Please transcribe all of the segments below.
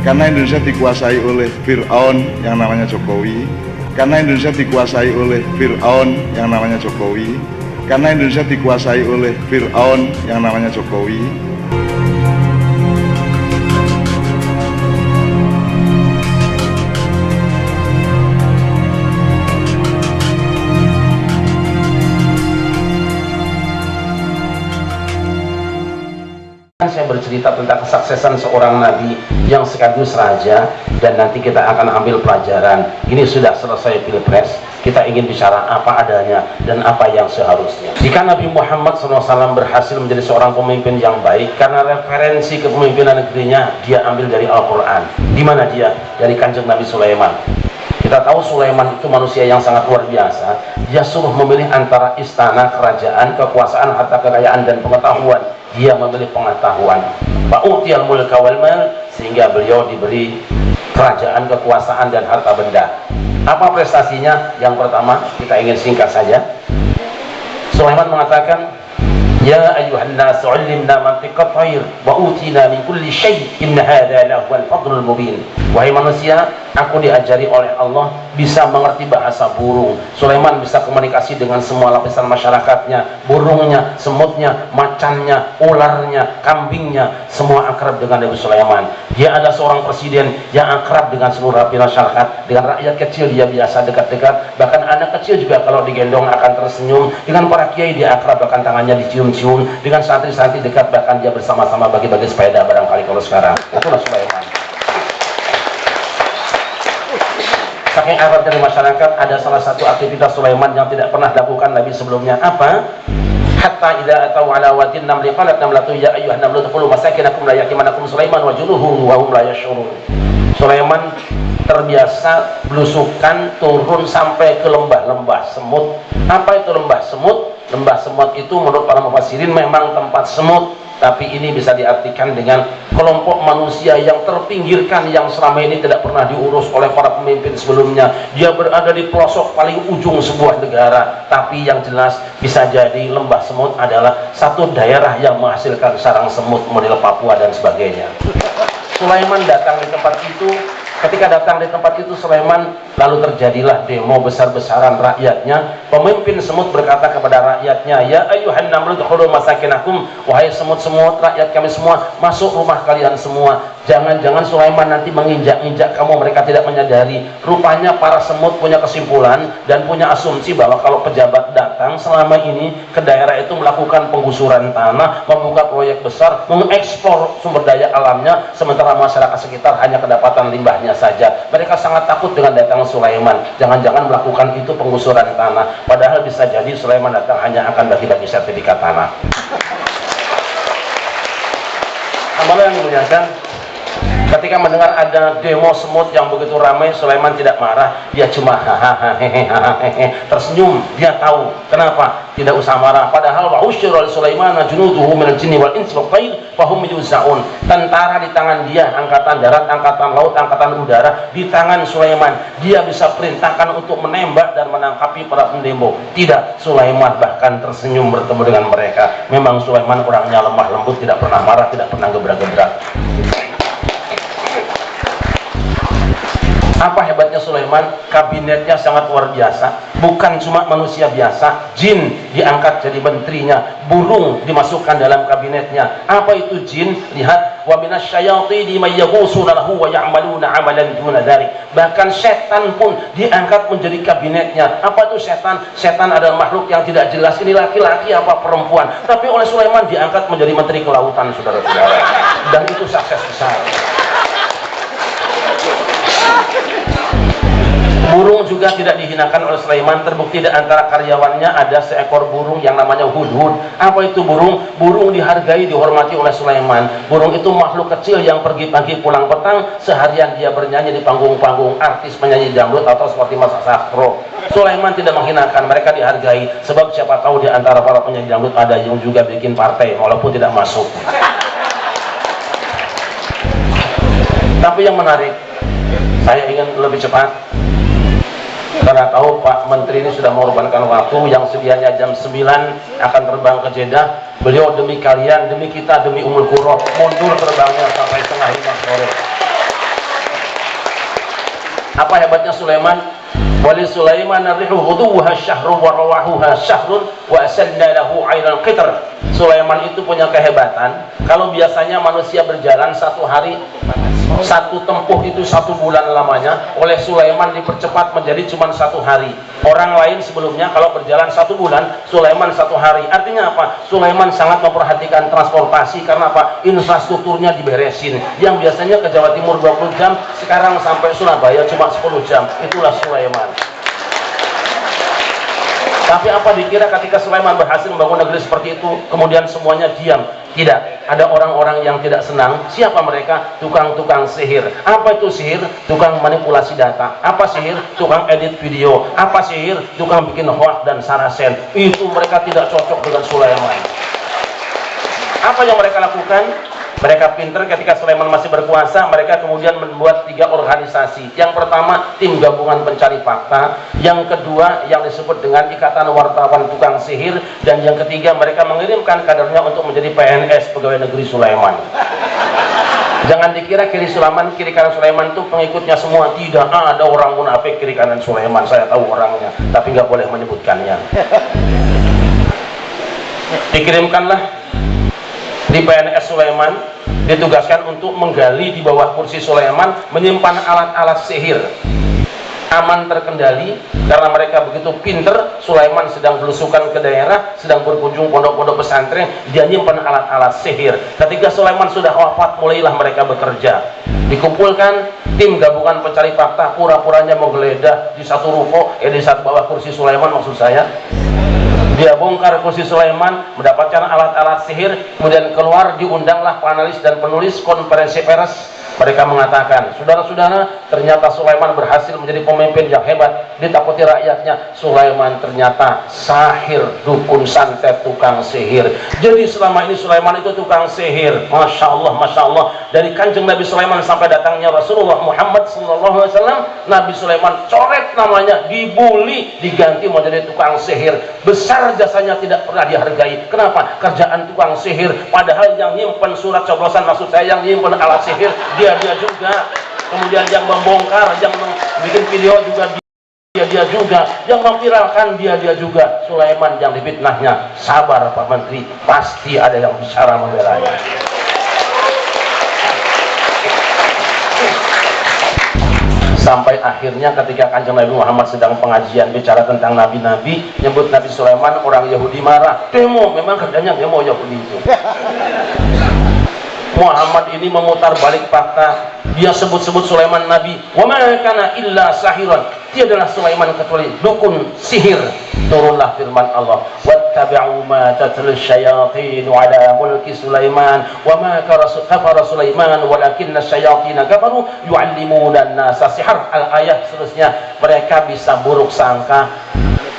Karena Indonesia dikuasai oleh Fir'aun yang namanya Jokowi. Karena Indonesia dikuasai oleh Fir'aun yang namanya Jokowi. Karena Indonesia dikuasai oleh Fir'aun yang namanya Jokowi. Saya bercerita tentang kesuksesan seorang nabi yang sekaligus raja, dan nanti kita akan ambil pelajaran. Ini sudah selesai pilpres, kita ingin bicara apa adanya dan apa yang seharusnya. Jika Nabi Muhammad SAW berhasil menjadi seorang pemimpin yang baik, karena referensi kepemimpinan negerinya dia ambil dari Al-Quran. Di mana dia? Dari Kanjeng Nabi Sulaiman. Kita tahu Sulaiman itu manusia yang sangat luar biasa. Dia suruh memilih antara istana, kerajaan, kekuasaan, harta kekayaan, dan pengetahuan. Dia memilih pengetahuan. Fa'utiyal mulka wal mal, sehingga beliau diberi kerajaan, kekuasaan, dan harta benda. Apa prestasinya? Yang pertama, kita ingin singkat saja. Sulaiman mengatakan, "Ya ayuhan nas, 'allimna mantiqat thair wa utina min kulli syai', inna hadza lahuwal fadlul mubin." Wahai manusia, aku diajari oleh Allah bisa mengerti bahasa burung. Sulaiman bisa komunikasi dengan semua lapisan masyarakatnya, burungnya, semutnya, macannya, ularnya, kambingnya, semua akrab dengan Nabi Sulaiman. Dia ada seorang presiden yang akrab dengan seluruh lapisan masyarakat. Dengan rakyat kecil dia biasa dekat-dekat, bahkan anak kecil juga kalau digendong akan tersenyum. Dengan para kiai dia akrab, bahkan tangannya dicium-cium. Dengan santri-santri dekat, bahkan dia bersama-sama bagi-bagi sepeda barangkali kalau sekarang. Itulah Sulaiman. Saking akrab dari masyarakat, ada salah satu aktivitas Sulaiman yang tidak pernah dilakukan Nabi sebelumnya. Apa? Hatta idza atau ala wadin namli qalat namlatu ya ayyuhan namlu tadkhulu masakinakum la yakimanakum Sulaiman wa junuhu wa hum la yash'urun. Sulaiman terbiasa belusukan turun sampai ke lembah-lembah semut. Apa itu lembah semut? Lembah semut itu menurut para mufassirin memang tempat semut, tapi ini bisa diartikan dengan kelompok manusia yang terpinggirkan, yang selama ini tidak pernah diurus oleh para pemimpin sebelumnya. Dia berada di pelosok paling ujung sebuah negara, tapi yang jelas bisa jadi lembah semut adalah satu daerah yang menghasilkan sarang semut model Papua dan sebagainya. Sulaiman datang di tempat itu. Ketika datang di tempat itu Sulaiman, lalu terjadilah demo besar-besaran rakyatnya. Pemimpin semut berkata kepada rakyatnya, "Ya ayyuhan namlu udkhulu masakinakum." Wahai semut-semut, rakyat kami semua, masuk rumah kalian semua. Jangan-jangan Sulaiman nanti menginjak-injak kamu, mereka tidak menyadari. Rupanya para semut punya kesimpulan dan punya asumsi bahwa kalau pejabat datang selama ini ke daerah itu melakukan penggusuran tanah, membuka proyek besar, mengekspor sumber daya alamnya, sementara masyarakat sekitar hanya kedapatan limbahnya saja. Mereka sangat takut dengan datang Sulaiman. Jangan-jangan melakukan itu penggusuran tanah. Padahal bisa jadi Sulaiman datang hanya akan bagi-bagi sertifikat tanah. Amalan yang dimuliakan, ketika mendengar ada demo semut yang begitu ramai, Sulaiman tidak marah. Dia cuma tersenyum. Dia tahu kenapa, tidak usah marah. Padahal wa usyira Sulaiman junuduhu minal jinni wal insi wal thair fahum yuzaun. Tentara di tangan dia, angkatan darat, angkatan laut, angkatan udara di tangan Sulaiman. Dia bisa perintahkan untuk menembak dan menangkapi para pendemo. Tidak, Sulaiman bahkan tersenyum bertemu dengan mereka. Memang Sulaiman orangnya lemah lembut, tidak pernah marah, tidak pernah gebrak-gebrak. Apa hebatnya Sulaiman? Kabinetnya sangat luar biasa. Bukan cuma manusia biasa, jin diangkat jadi menterinya, burung dimasukkan dalam kabinetnya. Apa itu jin? Lihat, wa minasyayatini may yaghusuna lahu wa ya'maluna 'amalan duna dzalik. Bahkan setan pun diangkat menjadi kabinetnya. Apa itu setan? Setan adalah makhluk yang tidak jelas, ini laki-laki apa perempuan. Tapi oleh Sulaiman diangkat menjadi menteri kelautan, saudara-saudara. Dan itu sukses besar. Burung juga tidak dihinakan oleh Sulaiman. Terbukti di antara karyawannya ada seekor burung yang namanya Hudhud. Apa itu burung? Burung dihargai, dihormati oleh Sulaiman. Burung itu makhluk kecil yang pergi pagi pulang petang, seharian dia bernyanyi di panggung-panggung, artis penyanyi dangdut atau seperti Mas Sakro. Sulaiman tidak menghinakan, mereka dihargai. Sebab siapa tahu di antara para penyanyi dangdut ada yang juga bikin partai walaupun tidak masuk. Tapi yang menarik, saya ingin lebih cepat, karena tahu Pak Menteri ini sudah mengorbankan waktu yang sedianya jam 9 akan terbang ke Jeddah. Beliau demi kalian, demi kita, demi Ummul Qura mundur terbangnya sampai setengah 5 sore. Apa hebatnya Sulaiman? Wali Sulaiman ar-rihu ghuduwwaha syahrun wa rawahuha syahrun wa asanna lahu 'ainal qitr. Sulaiman itu punya kehebatan. Kalau biasanya manusia berjalan satu hari, satu tempuh itu 1 bulan lamanya, oleh Sulaiman dipercepat menjadi cuma 1 hari. Orang lain sebelumnya kalau berjalan 1 bulan, Sulaiman 1 hari. Artinya apa? Sulaiman sangat memperhatikan transportasi. Karena apa? Infrastrukturnya diberesin. Yang biasanya ke Jawa Timur 20 jam, sekarang sampai Surabaya cuma 10 jam. Itulah Sulaiman. Tapi apa dikira ketika Sulaiman berhasil membangun negeri seperti itu, kemudian semuanya diam? Tidak. Ada orang-orang yang tidak senang. Siapa mereka? Tukang-tukang sihir. Apa itu sihir? Tukang manipulasi data. Apa sihir? Tukang edit video. Apa sihir? Tukang bikin hoax dan sarasen. Itu mereka tidak cocok dengan Sulaiman. Apa yang mereka lakukan? Mereka pintar ketika Sulaiman masih berkuasa. Mereka kemudian membuat 3 organisasi. Yang pertama, tim gabungan pencari fakta. Yang kedua, yang disebut dengan ikatan wartawan tukang sihir. Dan yang ketiga, mereka mengirimkan kadernya untuk menjadi PNS, pegawai negeri Sulaiman. Jangan dikira kiri Sulaiman, kiri kanan Sulaiman itu pengikutnya semua. Tidak ada orang munafik kiri kanan Sulaiman. Saya tahu orangnya, tapi nggak boleh menyebutkannya. Dikirimkanlah di PNS Sulaiman, ditugaskan untuk menggali di bawah kursi Sulaiman, menyimpan alat-alat sihir. Aman terkendali karena mereka begitu pinter. Sulaiman sedang belusukan ke daerah, sedang berkunjung pondok-pondok pesantren, dia nyimpan alat-alat sihir. Ketika Sulaiman sudah wafat, mulailah mereka bekerja. Dikumpulkan tim gabungan pencari fakta, pura-puranya menggeledah di satu ruko, di satu bawah kursi Sulaiman maksud saya. Dia bongkar kursi Sulaiman, mendapatkan alat-alat sihir, kemudian keluar, diundanglah panelis dan penulis konferensi pers. Mereka mengatakan, saudara-saudara, ternyata Sulaiman berhasil menjadi pemimpin yang hebat. Ditakuti rakyatnya, Sulaiman ternyata sahir, dukun santet, tukang sihir. Jadi selama ini Sulaiman itu tukang sihir. Masya Allah, Masya Allah. Dari kanjeng Nabi Sulaiman sampai datangnya Rasulullah Muhammad SAW, Nabi Sulaiman coret namanya, dibully, diganti menjadi tukang sihir. Besar jasanya tidak pernah dihargai. Kenapa? Kerjaan tukang sihir. Padahal yang nyimpen surat coblosan, maksud saya yang nyimpen alat sihir, dia juga. Kemudian yang membongkar, yang bikin video juga dia juga, yang memviralkan dia juga. Sulaiman yang difitnahnya. Sabar Pak Menteri, pasti ada yang bicara membelanya. Sampai akhirnya ketika kanjeng Nabi Muhammad sedang pengajian bicara tentang nabi-nabi, nyebut Nabi Sulaiman, orang Yahudi marah. Demo, memang kerjanya demo Yahudi itu. Muhammad ini memutar balik fakta. Dia sebut-sebut Sulaiman nabi. Wa ma kana illa sahiran. Tiadalah Sulaiman kecuali dukun sihir. Turunlah firman Allah. Wattabi'u ma tatlu syayatin ala mulki Sulaiman wa ma kafara Sulaiman walakinna syayatin kafaru yu'allimuna an-nasa sihr. Al-ayat seterusnya. Mereka bisa buruk sangka,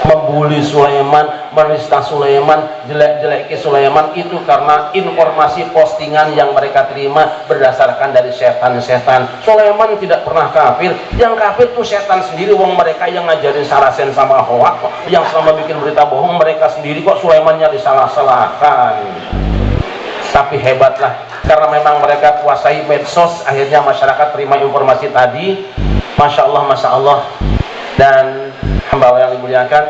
membuli Sulaiman, menista Sulaiman, jelek-jeleki Sulaiman, itu karena informasi postingan yang mereka terima berdasarkan dari setan-setan. Sulaiman tidak pernah kafir. Yang kafir itu setan sendiri. Wong mereka yang ngajarin sarasen sama hoak, yang selama bikin berita bohong mereka sendiri, kok Sulaimannya disalah-salahkan. Tapi hebatlah, karena memang mereka kuasai medsos, akhirnya masyarakat terima informasi tadi. Masya Allah, Masya Allah. Dan hamba yang dimuliakan,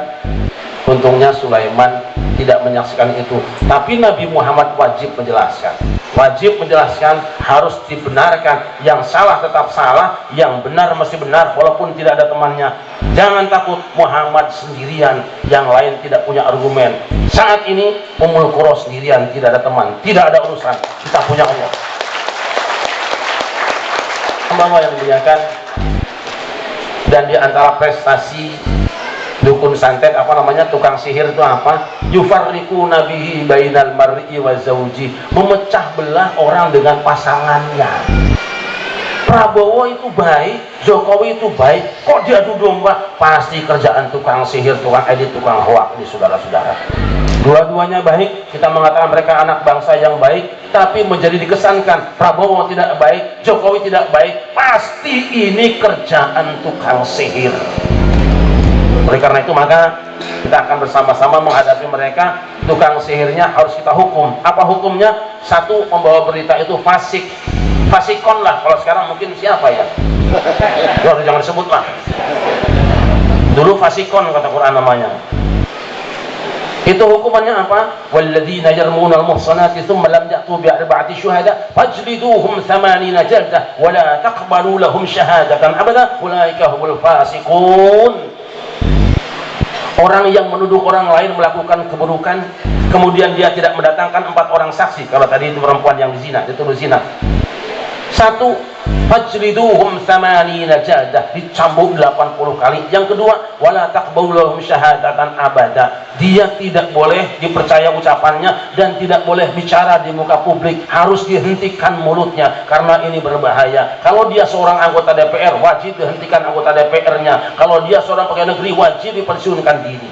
untungnya Sulaiman tidak menyaksikan itu. Tapi Nabi Muhammad wajib menjelaskan. Wajib menjelaskan, harus dibenarkan. Yang salah tetap salah, yang benar mesti benar walaupun tidak ada temannya. Jangan takut, Muhammad sendirian, yang lain tidak punya argumen. Saat ini Ummul Qura sendirian, tidak ada teman, tidak ada urusan. Kita punya Allah. Hamba yang dimuliakan, dan di antara prestasi dukun santet, apa namanya, tukang sihir itu apa? Yufarriqu nabihi bainal mar'i wa zawji, memecah belah orang dengan pasangannya. Prabowo itu baik, Jokowi itu baik, kok diadu domba? Pasti kerjaan tukang sihir, tukang edit, tukang hoak di saudara-saudara. Dua-duanya baik, kita mengatakan mereka anak bangsa yang baik, tapi menjadi dikesankan Prabowo tidak baik, Jokowi tidak baik, pasti ini kerjaan tukang sihir. Oleh karena itu maka kita akan bersama-sama menghadapi mereka. Tukang sihirnya harus kita hukum. Apa hukumnya? Satu, membawa berita itu fasik. fasikon lah, kalau sekarang mungkin siapa ya? Jangan disebut lah. Dulu fasikon kata Quran namanya. Itu hukumannya apa? Walladzina yarmunal muhsanati thumma lam ya'tu bi'arba'ati syuhada fajliduhum 80 jaldah wa la taqbalu lahum syahadatan abada ulaika humul fasiqun. Orang yang menuduh orang lain melakukan keburukan, kemudian dia tidak mendatangkan 4 orang saksi. Kalau tadi itu perempuan yang dizina, dituduh zina. 1, fajliduhum 80 jaldah, dicambuk 80 kali. Yang kedua, wala taqbalu lahum syahadatan abada. Dia tidak boleh dipercaya ucapannya dan tidak boleh bicara di muka publik, harus dihentikan mulutnya karena ini berbahaya. Kalau dia seorang anggota DPR, wajib dihentikan anggota DPR-nya. Kalau dia seorang pegawai negeri, wajib dipensiunkan diri.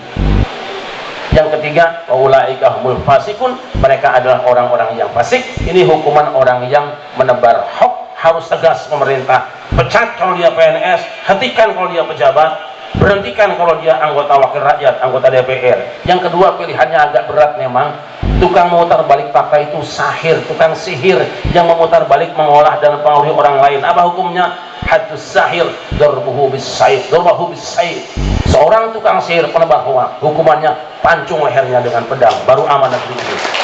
Yang ketiga, ulaika humul fasikun, mereka adalah orang-orang yang fasik. Ini hukuman orang yang menebar hoax. Harus tegas pemerintah, pecat kalau dia PNS, hentikan kalau dia pejabat, berhentikan kalau dia anggota wakil rakyat, anggota DPR. Yang kedua, pilihannya agak berat memang. Tukang memutar balik fakta itu sahir, tukang sihir yang memutar balik, mengolah dan mempengaruhi orang lain. Apa hukumnya? Haddus sahir darbuhu bis-sayf, darbahu bis-sayf. Seorang tukang sihir penebar hoax, hukumannya pancung lehernya dengan pedang, baru aman negeri ini.